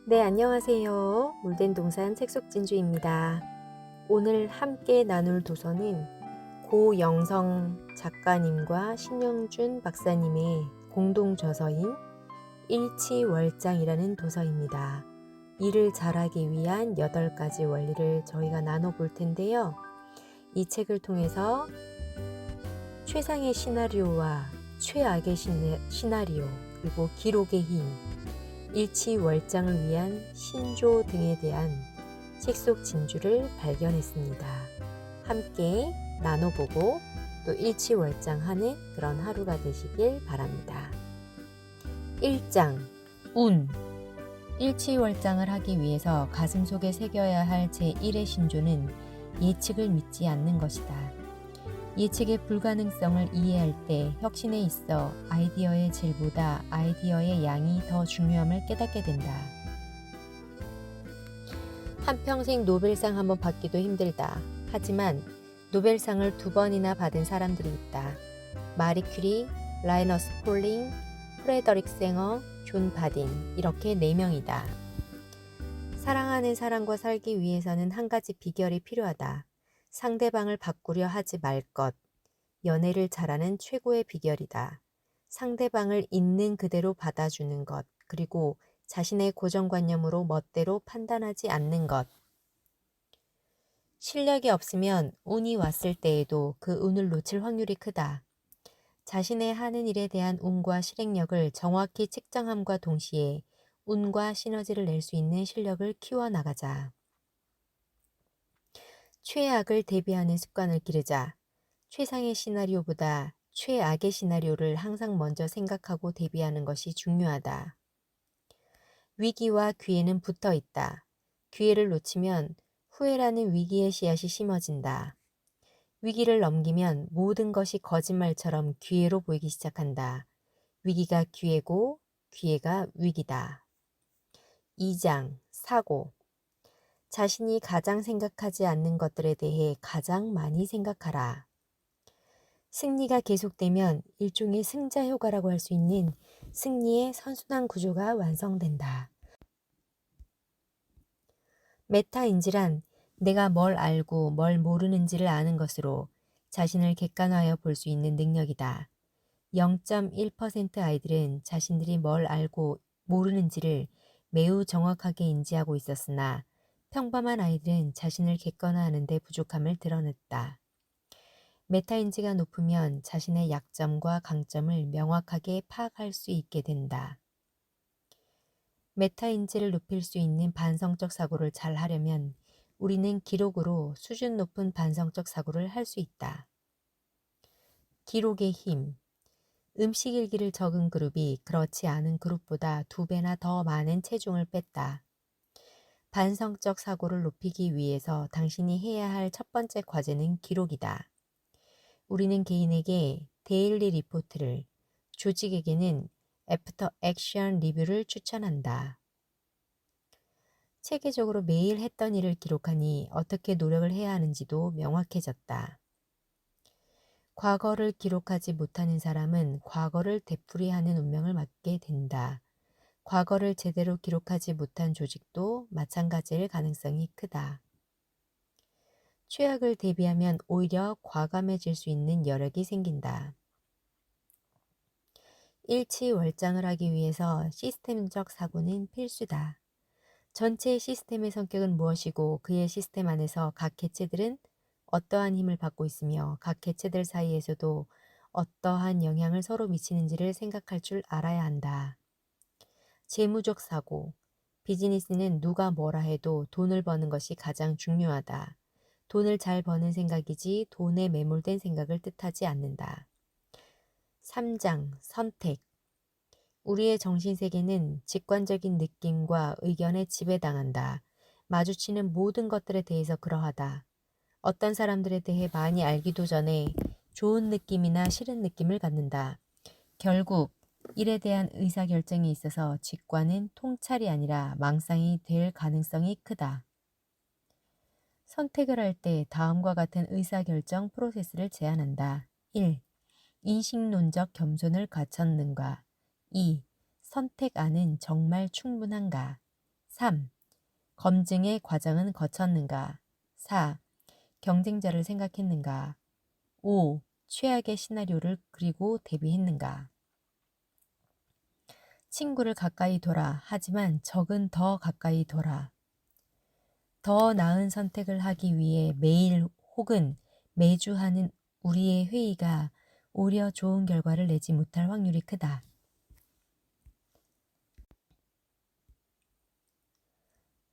네, 안녕하세요. 물된동산 책속진주입니다. 오늘 함께 나눌 도서는 고영성 작가님과 신영준 박사님의 공동 저서인 일치월장이라는 도서입니다. 일을 잘하기 위한 8가지 원리를 저희가 나눠볼 텐데요. 이 책을 통해서 최상의 시나리오와 최악의 시나리오, 그리고 기록의 힘, 일치월장을 위한 신조 등에 대한 책 속 진주를 발견했습니다. 함께 나눠보고 또 일치월장하는 그런 하루가 되시길 바랍니다. 1장 운. 일치월장을 하기 위해서 가슴속에 새겨야 할 제1의 신조는 예측을 믿지 않는 것이다. 예측의 불가능성을 이해할 때 혁신에 있어 아이디어의 질보다 아이디어의 양이 더 중요함을 깨닫게 된다. 한평생 노벨상 한번 받기도 힘들다. 하지만 노벨상을 2번이나 받은 사람들이 있다. 마리 큐리, 라이너스 폴링, 프레더릭 생어, 존 바딘, 이렇게 4명이다. 사랑하는 사람과 살기 위해서는 한 가지 비결이 필요하다. 상대방을 바꾸려 하지 말 것. 연애를 잘하는 최고의 비결이다. 상대방을 있는 그대로 받아주는 것, 그리고 자신의 고정관념으로 멋대로 판단하지 않는 것. 실력이 없으면 운이 왔을 때에도 그 운을 놓칠 확률이 크다. 자신의 하는 일에 대한 운과 실행력을 정확히 측정함과 동시에 운과 시너지를 낼 수 있는 실력을 키워나가자. 최악을 대비하는 습관을 기르자. 최상의 시나리오보다 최악의 시나리오를 항상 먼저 생각하고 대비하는 것이 중요하다. 위기와 기회는 붙어 있다. 기회를 놓치면 후회라는 위기의 씨앗이 심어진다. 위기를 넘기면 모든 것이 거짓말처럼 기회로 보이기 시작한다. 위기가 기회고 기회가 위기다. 2장 사고. 자신이 가장 생각하지 않는 것들에 대해 가장 많이 생각하라. 승리가 계속되면 일종의 승자 효과라고 할 수 있는 승리의 선순환 구조가 완성된다. 메타인지란 내가 뭘 알고 뭘 모르는지를 아는 것으로 자신을 객관화하여 볼 수 있는 능력이다. 0.1% 아이들은 자신들이 뭘 알고 모르는지를 매우 정확하게 인지하고 있었으나 평범한 아이들은 자신을 객관화하는 데 부족함을 드러냈다. 메타인지가 높으면 자신의 약점과 강점을 명확하게 파악할 수 있게 된다. 메타인지를 높일 수 있는 반성적 사고를 잘 하려면 우리는 기록으로 수준 높은 반성적 사고를 할 수 있다. 기록의 힘. 음식 일기를 적은 그룹이 그렇지 않은 그룹보다 2배나 더 많은 체중을 뺐다. 반성적 사고를 높이기 위해서 당신이 해야 할 첫 번째 과제는 기록이다. 우리는 개인에게 데일리 리포트를, 조직에게는 애프터 액션 리뷰를 추천한다. 체계적으로 매일 했던 일을 기록하니 어떻게 노력을 해야 하는지도 명확해졌다. 과거를 기록하지 못하는 사람은 과거를 되풀이하는 운명을 맞게 된다. 과거를 제대로 기록하지 못한 조직도 마찬가지일 가능성이 크다. 최악을 대비하면 오히려 과감해질 수 있는 여력이 생긴다. 일치월장을 하기 위해서 시스템적 사고는 필수다. 전체 시스템의 성격은 무엇이고 그의 시스템 안에서 각 개체들은 어떠한 힘을 받고 있으며 각 개체들 사이에서도 어떠한 영향을 서로 미치는지를 생각할 줄 알아야 한다. 재무적 사고. 비즈니스는 누가 뭐라 해도 돈을 버는 것이 가장 중요하다. 돈을 잘 버는 생각이지 돈에 매몰된 생각을 뜻하지 않는다. 3장 선택. 우리의 정신세계는 직관적인 느낌과 의견에 지배당한다. 마주치는 모든 것들에 대해서 그러하다. 어떤 사람들에 대해 많이 알기도 전에 좋은 느낌이나 싫은 느낌을 갖는다. 결국 일에 대한 의사결정에 있어서 직관은 통찰이 아니라 망상이 될 가능성이 크다. 선택을 할 때 다음과 같은 의사결정 프로세스를 제안한다. 1. 인식론적 겸손을 갖췄는가. 2. 선택안은 정말 충분한가. 3. 검증의 과정은 거쳤는가? 4. 경쟁자를 생각했는가? 5. 최악의 시나리오를 그리고 대비했는가? 친구를 가까이 둬라. 하지만 적은 더 가까이 둬라. 더 나은 선택을 하기 위해 매일 혹은 매주 하는 우리의 회의가 오히려 좋은 결과를 내지 못할 확률이 크다.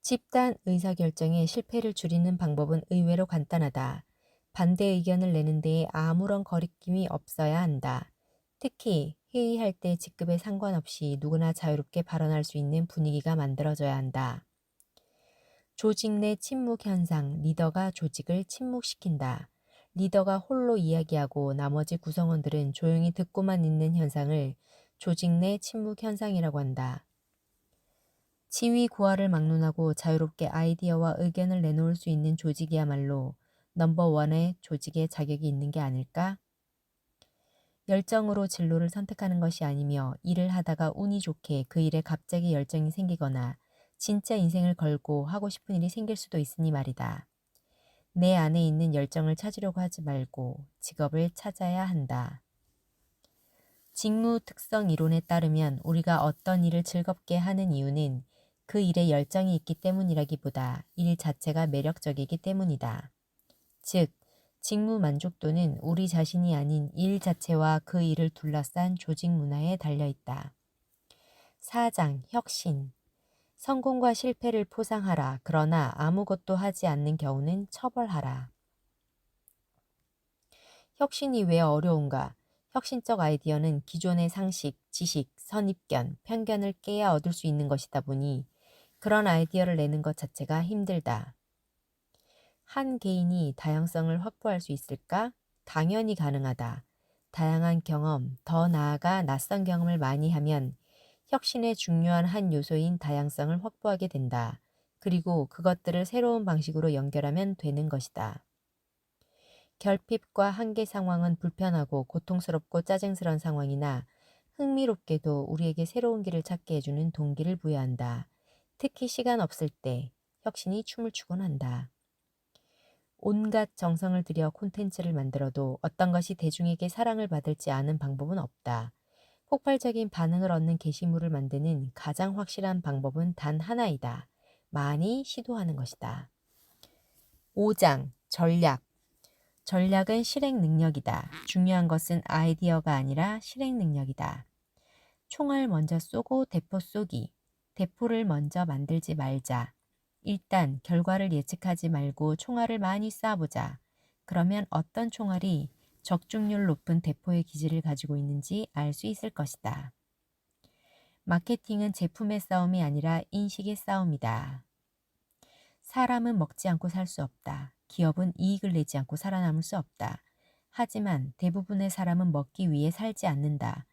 집단 의사결정의 실패를 줄이는 방법은 의외로 간단하다. 반대 의견을 내는 데에 아무런 거리낌이 없어야 한다. 특히 회의할 때 직급에 상관없이 누구나 자유롭게 발언할 수 있는 분위기가 만들어져야 한다. 조직 내 침묵 현상, 리더가 조직을 침묵시킨다. 리더가 홀로 이야기하고 나머지 구성원들은 조용히 듣고만 있는 현상을 조직 내 침묵 현상이라고 한다. 지위 고하를 막론하고 자유롭게 아이디어와 의견을 내놓을 수 있는 조직이야말로 넘버원의 조직의 자격이 있는 게 아닐까? 열정으로 진로를 선택하는 것이 아니며 일을 하다가 운이 좋게 그 일에 갑자기 열정이 생기거나 진짜 인생을 걸고 하고 싶은 일이 생길 수도 있으니 말이다. 내 안에 있는 열정을 찾으려고 하지 말고 직업을 찾아야 한다. 직무 특성 이론에 따르면 우리가 어떤 일을 즐겁게 하는 이유는 그 일에 열정이 있기 때문이라기보다 일 자체가 매력적이기 때문이다. 즉, 직무 만족도는 우리 자신이 아닌 일 자체와 그 일을 둘러싼 조직 문화에 달려있다. 4장 혁신. 성공과 실패를 포상하라. 그러나 아무것도 하지 않는 경우는 처벌하라. 혁신이 왜 어려운가? 혁신적 아이디어는 기존의 상식, 지식, 선입견, 편견을 깨야 얻을 수 있는 것이다 보니 그런 아이디어를 내는 것 자체가 힘들다. 한 개인이 다양성을 확보할 수 있을까? 당연히 가능하다. 다양한 경험, 더 나아가 낯선 경험을 많이 하면 혁신의 중요한 한 요소인 다양성을 확보하게 된다. 그리고 그것들을 새로운 방식으로 연결하면 되는 것이다. 결핍과 한계 상황은 불편하고 고통스럽고 짜증스러운 상황이나 흥미롭게도 우리에게 새로운 길을 찾게 해주는 동기를 부여한다. 특히 시간 없을 때 혁신이 춤을 추곤 한다. 온갖 정성을 들여 콘텐츠를 만들어도 어떤 것이 대중에게 사랑을 받을지 아는 방법은 없다. 폭발적인 반응을 얻는 게시물을 만드는 가장 확실한 방법은 단 하나이다. 많이 시도하는 것이다. 5장 전략. 전략은 실행 능력이다. 중요한 것은 아이디어가 아니라 실행 능력이다. 총알 먼저 쏘고 대포 쏘기. 대포를 먼저 만들지 말자. 일단 결과를 예측하지 말고 총알을 많이 쏴보자. 그러면 어떤 총알이 적중률 높은 대포의 기질을 가지고 있는지 알 수 있을 것이다. 마케팅은 제품의 싸움이 아니라 인식의 싸움이다. 사람은 먹지 않고 살 수 없다. 기업은 이익을 내지 않고 살아남을 수 없다. 하지만 대부분의 사람은 먹기 위해 살지 않는다.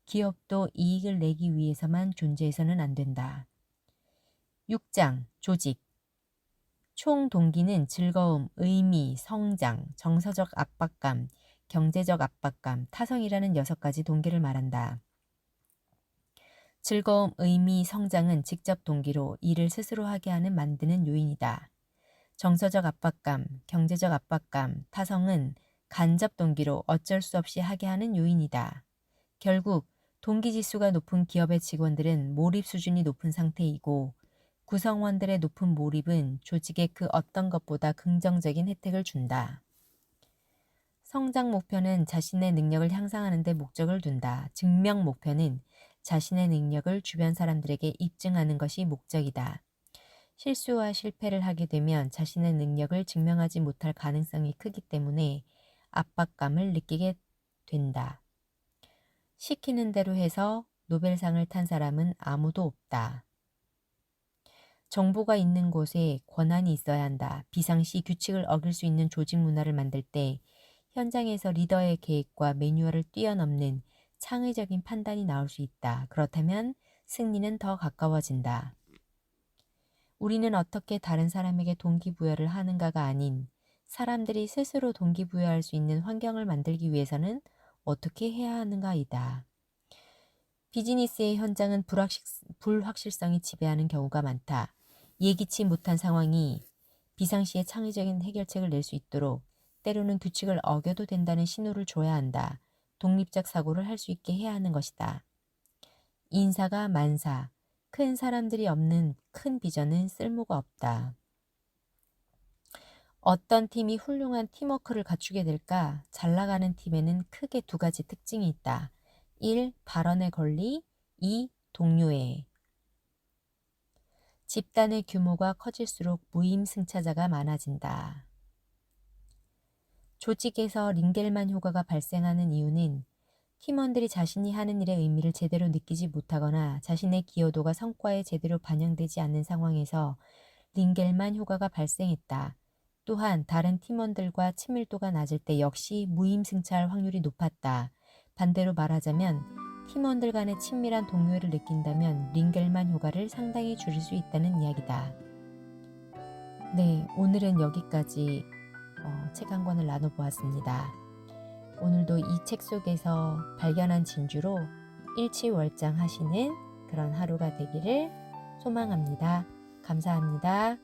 기업도 이익을 내기 위해서만 존재해서는 안 된다. 6장 조직. 총 동기는 즐거움, 의미, 성장, 정서적 압박감, 경제적 압박감, 타성이라는 6가지 동기를 말한다. 즐거움, 의미, 성장은 직접 동기로 일을 스스로 하게 하는 만드는 요인이다. 정서적 압박감, 경제적 압박감, 타성은 간접 동기로 어쩔 수 없이 하게 하는 요인이다. 결국 동기지수가 높은 기업의 직원들은 몰입 수준이 높은 상태이고 구성원들의 높은 몰입은 조직에 그 어떤 것보다 긍정적인 혜택을 준다. 성장 목표는 자신의 능력을 향상하는 데 목적을 둔다. 증명 목표는 자신의 능력을 주변 사람들에게 입증하는 것이 목적이다. 실수와 실패를 하게 되면 자신의 능력을 증명하지 못할 가능성이 크기 때문에 압박감을 느끼게 된다. 시키는 대로 해서 노벨상을 탄 사람은 아무도 없다. 정보가 있는 곳에 권한이 있어야 한다. 비상시 규칙을 어길 수 있는 조직 문화를 만들 때 현장에서 리더의 계획과 매뉴얼을 뛰어넘는 창의적인 판단이 나올 수 있다. 그렇다면 승리는 더 가까워진다. 우리는 어떻게 다른 사람에게 동기부여를 하는가가 아닌 사람들이 스스로 동기부여할 수 있는 환경을 만들기 위해서는 어떻게 해야 하는가이다. 비즈니스의 현장은 불확실성이 지배하는 경우가 많다. 예기치 못한 상황이 비상시에 창의적인 해결책을 낼 수 있도록 때로는 규칙을 어겨도 된다는 신호를 줘야 한다. 독립적 사고를 할 수 있게 해야 하는 것이다. 인사가 만사, 큰 사람들이 없는 큰 비전은 쓸모가 없다. 어떤 팀이 훌륭한 팀워크를 갖추게 될까? 잘 나가는 팀에는 크게 두 가지 특징이 있다. 1. 발언의 권리, 2. 동료애. 집단의 규모가 커질수록 무임승차자가 많아진다. 조직에서 링겔만 효과가 발생하는 이유는 팀원들이 자신이 하는 일의 의미를 제대로 느끼지 못하거나 자신의 기여도가 성과에 제대로 반영되지 않는 상황에서 링겔만 효과가 발생했다. 또한 다른 팀원들과 친밀도가 낮을 때 역시 무임승차할 확률이 높았다. 반대로 말하자면 팀원들 간의 친밀한 동료애를 느낀다면 링겔만 효과를 상당히 줄일 수 있다는 이야기다. 네, 오늘은 여기까지 책 한 권을 나눠보았습니다. 오늘도 이 책 속에서 발견한 진주로 일취월장하시는 그런 하루가 되기를 소망합니다. 감사합니다.